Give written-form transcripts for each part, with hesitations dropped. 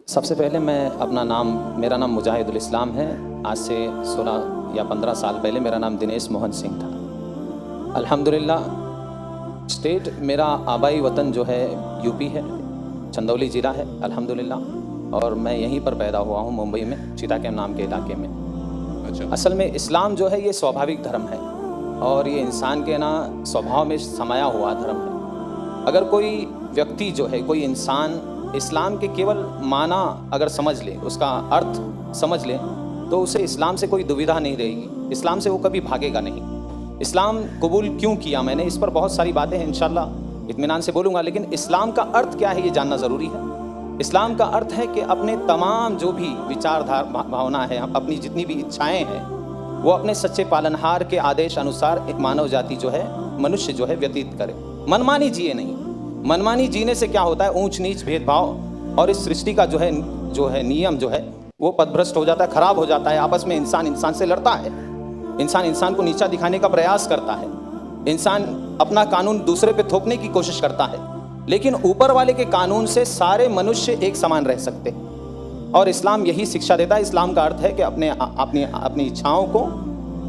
सबसे पहले मेरा नाम मुजाहिदुल इस्लाम है। आज से 16 या 15 साल पहले मेरा नाम दिनेश मोहन सिंह था। अल्हम्दुलिल्लाह स्टेट मेरा आबाई वतन जो है यूपी है, चंदौली ज़िला है अल्हम्दुलिल्लाह, और मैं यहीं पर पैदा हुआ हूँ मुंबई में, चिताकेम नाम के इलाके में। अच्छा। असल में इस्लाम जो है ये स्वाभाविक धर्म है और ये इंसान के स्वभाव में समाया हुआ धर्म है। अगर कोई व्यक्ति जो है, कोई इंसान इस्लाम के केवल माना अगर समझ ले, उसका अर्थ समझ ले, तो उसे इस्लाम से कोई दुविधा नहीं रहेगी, इस्लाम से वो कभी भागेगा नहीं। इस्लाम कबूल क्यों किया मैंने, इस पर बहुत सारी बातें हैं, इंशाल्लाह इत्मीनान से बोलूँगा, लेकिन इस्लाम का अर्थ क्या है ये जानना ज़रूरी है। इस्लाम का अर्थ है कि अपने तमाम जो भी विचारधारा भावना है, अपनी जितनी भी इच्छाएँ हैं, वो अपने सच्चे पालनहार के आदेश अनुसार मानव जाति जो है, मनुष्य जो है व्यतीत करे। मनमानी जिए नहीं। मनमानी जीने से क्या होता है, ऊंच नीच भेदभाव और इस सृष्टि का जो है नियम जो है वो पथभ्रष्ट हो जाता है, खराब हो जाता है। आपस में इंसान से लड़ता है, इंसान को नीचा दिखाने का प्रयास करता है, इंसान अपना कानून दूसरे पे थोपने की कोशिश करता है। लेकिन ऊपर वाले के कानून से सारे मनुष्य एक समान रह सकते हैं और इस्लाम यही शिक्षा देता है। इस्लाम का अर्थ है कि अपनी इच्छाओं को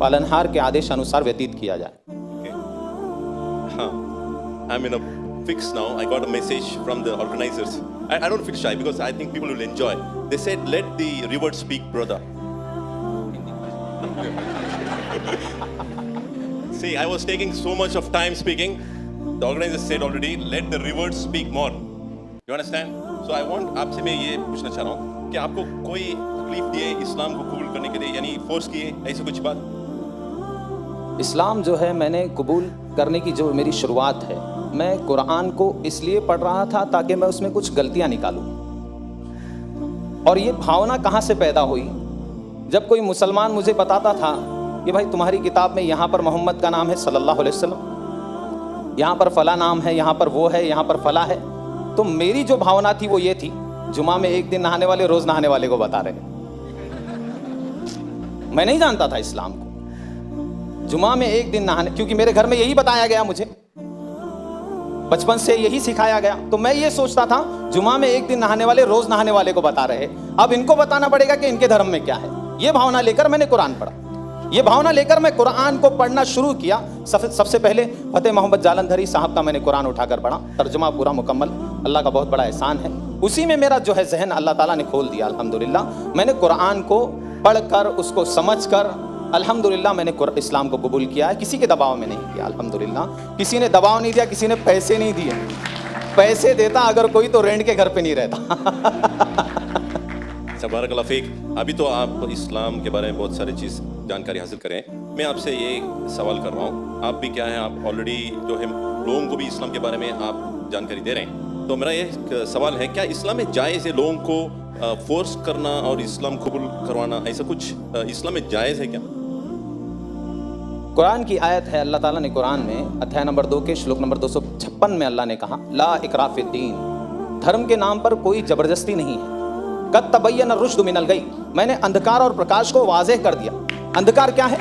पालनहार के आदेश अनुसार व्यतीत किया जाए। I'm in a fix now. I got a message from the organizers. I don't feel shy because I think people will enjoy. They said, "Let the river speak, brother." See, I was taking so much of time speaking. The organizers said already, "Let the river speak more." You understand? So I want आपसे मैं ये पूछना चाह रहा हूँ कि आपको कोई तकलीफ दिए इस्लाम को कबूल करने के लिए, यानी फोर्स किए, ऐसी कुछ बात? इस्लाम जो है मैंने कबूल करने की जो मेरी शुरुआत है, मैं कुरान को इसलिए पढ़ रहा था ताकि मैं उसमें कुछ गलतियां निकालूं। और ये भावना कहाँ से पैदा हुई, जब कोई मुसलमान मुझे बताता था कि भाई तुम्हारी किताब में यहाँ पर मोहम्मद का नाम है सल्लल्लाहु अलैहि वसल्लम, यहाँ पर फला नाम है, यहाँ पर वो है, यहाँ पर फला है, तो मेरी जो भावना थी वो ये थी, जुमा में एक दिन नहाने वाले रोज नहाने वाले को बता रहे। मैं नहीं जानता था इस्लाम को। जुमा में एक दिन नहाने, क्योंकि मेरे घर में यही बताया गया, मुझे बचपन से यही सिखाया गया, तो मैं ये सोचता था जुमा में एक दिन नहाने वाले रोज नहाने वाले को बता रहे, अब इनको बताना पड़ेगा कि इनके धर्म में क्या है। ये भावना लेकर मैंने कुरान पढ़ा, ये भावना लेकर मैं कुरान को पढ़ना शुरू किया। सबसे पहले फतेह मोहम्मद जालंधरी साहब का मैंने कुरान उठाकर पढ़ा, तर्जुमा पूरा मुकम्मल, अल्लाह का बहुत बड़ा एहसान है। उसी में मेरा जो है जहन अल्लाह ताला ने खोल दिया अल्हम्दुलिल्लाह। मैंने कुरान को पढ़कर, उसको समझकर अल्हम्दुलिल्लाह मैंने इस्लाम को कबूल किया है। किसी के दबाव में नहीं किया अल्हम्दुलिल्लाह, किसी ने दबाव नहीं दिया, किसी ने पैसे नहीं दिए। पैसे देता अगर कोई तो रेंट के घर पे नहीं रहता। बारकल्लाह फीक। अभी तो आप इस्लाम के बारे में बहुत सारी चीज़ जानकारी हासिल करें। मैं आपसे ये सवाल कर रहा हूँ, आप भी क्या है, आप ऑलरेडी जो है लोगों को भी इस्लाम के बारे में आप जानकारी दे रहे हैं, तो मेरा ये सवाल है, क्या इस्लाम में जायज़ है लोगों को फोर्स करना और इस्लाम कबूल करवाना, ऐसा कुछ इस्लाम में जायज़ है क्या? कुरान की आयत है, अल्लाह ताला ने कुरान में अध्याय नंबर 2 के श्लोक नंबर 256 में अल्लाह ने कहा, ला इकराह फिद्दीन, धर्म के नाम पर कोई जबरदस्ती नहीं है। कद तबय्यन रुश्द मिनल गई, मैंने अंधकार और प्रकाश को वाज़ेह कर दिया। अंधकार क्या है?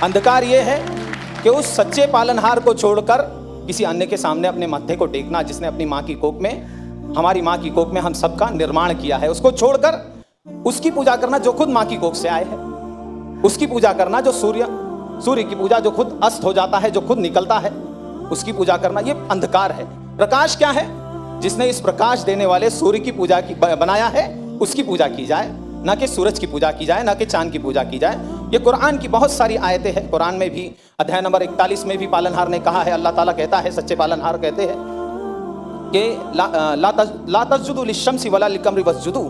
अंधकार ये है कि उस सच्चे पालनहार को छोड़कर किसी अन्य के सामने अपने माथे को टेकना, जिसने अपनी माँ की कोख में, हमारी माँ की कोख में हम सबका निर्माण किया है, उसको छोड़कर उसकी पूजा करना जो खुद माँ की कोख से आए है, उसकी पूजा करना जो सूर्य की पूजा जो खुद अस्त हो जाता है, जो खुद निकलता है, उसकी पूजा करना, ये अंधकार है। प्रकाश क्या है? जिसने इस प्रकाश देने वाले सूर्य की पूजा की बनाया है, उसकी पूजा की जाए, ना कि सूरज की पूजा की जाए, ना कि चांद की पूजा की जाए। ये कुरान की बहुत सारी आयतें हैं। कुरान में भी अध्याय नंबर 41 में भी पालनहार ने कहा है, अल्लाह ताला कहता है, सच्चे पालनहार कहते हैं कि ला तस्जुदू लिश्शम्सी वला लिलकमरी वस्जुदू,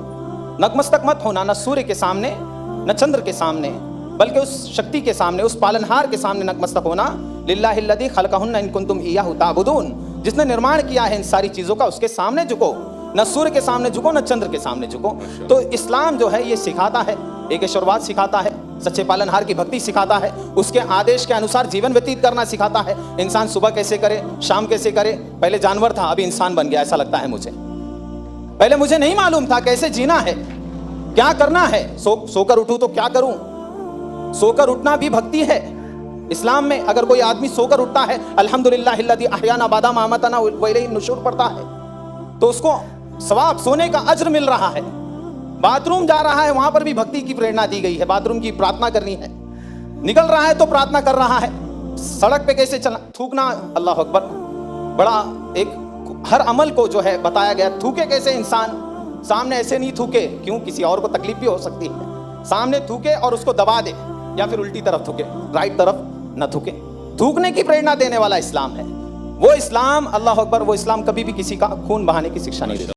नतमस्तक मत होना, न सूर्य के सामने न चंद्र के सामने, बल्कि उस शक्ति के सामने, उस पालनहार के सामने नतमस्तक होना। लिल्लाहिल्लज़ी खलक़हुन्ना इन कुंतुम इय्याहु ताबुदून, जिसने निर्माण किया है इन सारी चीज़ों का, उसके सामने झुको, न सूर्य के सामने झुको, न चंद्र के सामने झुको। तो इस्लाम जो है ये सिखाता है, एक ईश्वरवाद सिखाता है, सच्चे पालनहार की भक्ति सिखाता है, उसके आदेश के अनुसार जीवन व्यतीत करना सिखाता है। इंसान सुबह कैसे करे, शाम कैसे करे। पहले जानवर था, अभी इंसान बन गया, ऐसा लगता है मुझे। पहले मुझे नहीं मालूम था कैसे जीना है, क्या करना है। सोकर उठूं तो क्या करूं, सोकर उठना भी भक्ति है। इस्लाम में अगर कोई आदमी सोकर उठता है, अल्हम्दुलिल्लाहिल्लज़ी अहयाना बादा मा अमातना व इलैहि नुशूर पढ़ता है, तो उसको सवाब, सोने का अज्र मिल रहा है। बाथरूम जा रहा है, वहां पर भी भक्ति की प्रेरणा दी गई है, बाथरूम की प्रार्थना करनी है। निकल रहा है तो प्रार्थना कर रहा है। सड़क पे कैसे चलना, थूकना, अल्लाह अकबर, बड़ा एक हर अमल को जो है बताया गया। थूके कैसे इंसान, सामने ऐसे नहीं थूके, क्यों, किसी और को तकलीफ भी हो सकती है। सामने थूके और उसको दबा दे, या फिर उल्टी तरफ थूके, राइट तरफ न थूके। थूकने की प्रेरणा देने वाला इस्लाम है वो इस्लाम, अल्लाह अकबर, वो इस्लाम कभी भी किसी का खून बहाने की शिक्षा नहीं देता।